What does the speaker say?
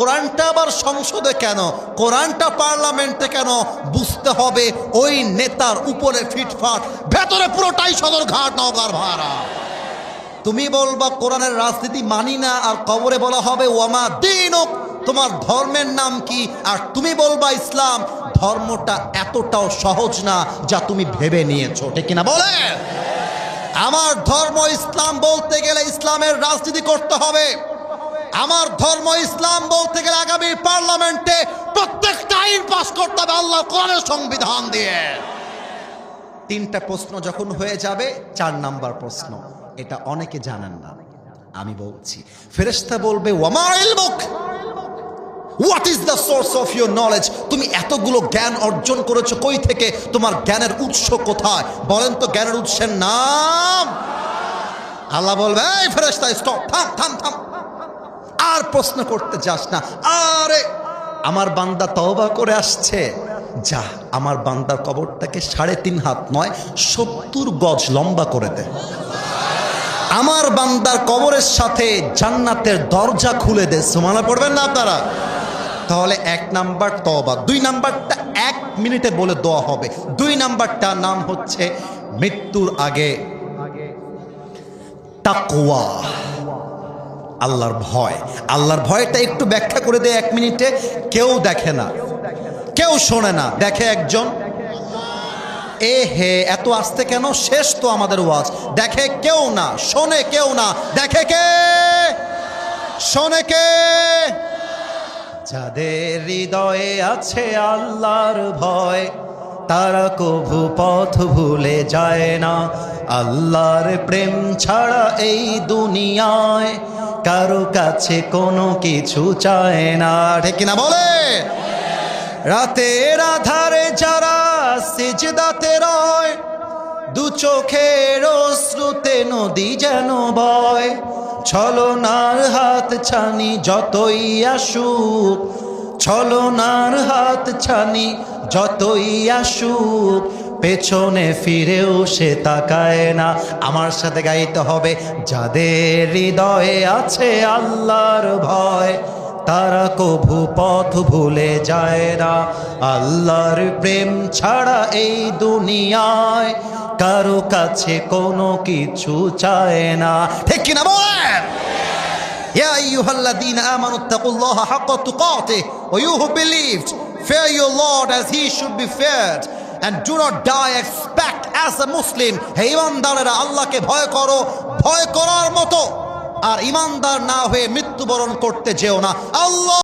কোরআনটা আবার সংসদে কেন, কোরআনটা পার্লামেন্টে কেন? বুঝতে হবে ওই নেতার উপরে ফিটফাট, ভেতরে পুরোটাই সদরঘাট নওগাঁর ভাড়া। তুমি বলবা কোরআনের রাজনীতি মানি না, আর কবরে বলা হবে ওয়ামা দীনুক, তোমার ধর্মের নাম কি? আর তুমি বলবা ইসলাম। ধর্মটা এতটাও সহজ না যা তুমি ভেবে নিয়েছো, ঠিক কিনা বলে? আমার ধর্ম ইসলাম বলতে গেলে ইসলামের রাজনীতি করতে হবে। আমার ধর্ম ইসলাম বলতে গেলে আগামী পার্লামেন্টে প্রত্যেকটা আইন পাস করতে হবে আল্লাহ কোরআনের সংবিধান দিয়ে। 3টা প্রশ্ন যখন হয়ে যাবে, 4 নাম্বার প্রশ্ন, এটা অনেকে জানেন না, আমি বলছি। ফেরেশতা বলবে ওয়ামা ইলমুক, what is the source of your knowledge? তুমি এতগুলো জ্ঞান অর্জন করেছো কই থেকে? তোমার জ্ঞানের উৎস কোথায়? বলেন তো জ্ঞানের উৎসের নাম। আল্লাহ বলবে এই ফেরেশতা স্টপ, থাম থাম থাম, আর প্রশ্ন করতে যাস না। আরে আমার বান্দা তওবা করে আসছে, যা আমার বান্দার কবরটাকে 3.5 হাত নয় 70 গজ লম্বা করে দে। আমার বান্দার কবরের সাথে জান্নাতের দরজা খুলে দে। সুবহানাল্লাহ পড়বেন না আপনারা? তাহলে 1 নাম্বার তওবা, 2 নাম্বারটা 1 মিনিটে বলে দেওয়া হবে। 2 নাম্বারটা নাম হচ্ছে মৃত্যুর আগে তাকওয়া, আল্লাহর ভয়। আল্লাহর ভয়টা একটু ব্যাখ্যা করে দেয় 1 মিনিটে। কেউ দেখে না, কেউ শোনে না, দেখে একজন। এ হে এত আসতে কেন? শেষ তো আমাদের ওয়াজ। দেখে কেউ না, শোনে কেউ না, দেখে কে? শোনে কে? যাদের হৃদয়ে আছে আল্লাহর ভয়, তারা কভু পথ ভুলে যায় না। আল্লাহর প্রেম ছাড়া এই দুনিয়ায় কারো কাছে কোনো কিছু চায় না, ঠিক কিনা বলে? রাতের আধারে যারা সিজদাতে রয়, 2 চোখের অশ্রুতে নদী যেন বয়। ছলনার হাত ছানি যতই আসুক, ছলনার হাত ছানি যতই আসুক, পেছনে ফিরেও সে তাকায় না। আমার সাথে গাইতে হবে, যাদের হৃদয়ে আছে আল্লাহর ভয়, তারা কভু পথ ভুলে যায় না। আল্লাহর প্রেম ছাড়া এই দুনিয়ায় কারো কাছে কোনো কিছু চায় না, ঠিক কিনা বলেন? ইয়া আইয়ুহাল্লাযীনা আমানুত্তাকুল্লাহা হাক্কা তুকাতিহি ওয়া you who believed, fear your Lord as he should be feared and do not die expect as a Muslim. হে ঈমানদারেরা, আল্লাহকে ভয় করো ভয় করার মতো, আর ঈমানদার না হয়ে মৃত্যুবরণ করতে যেও না। আল্লাহ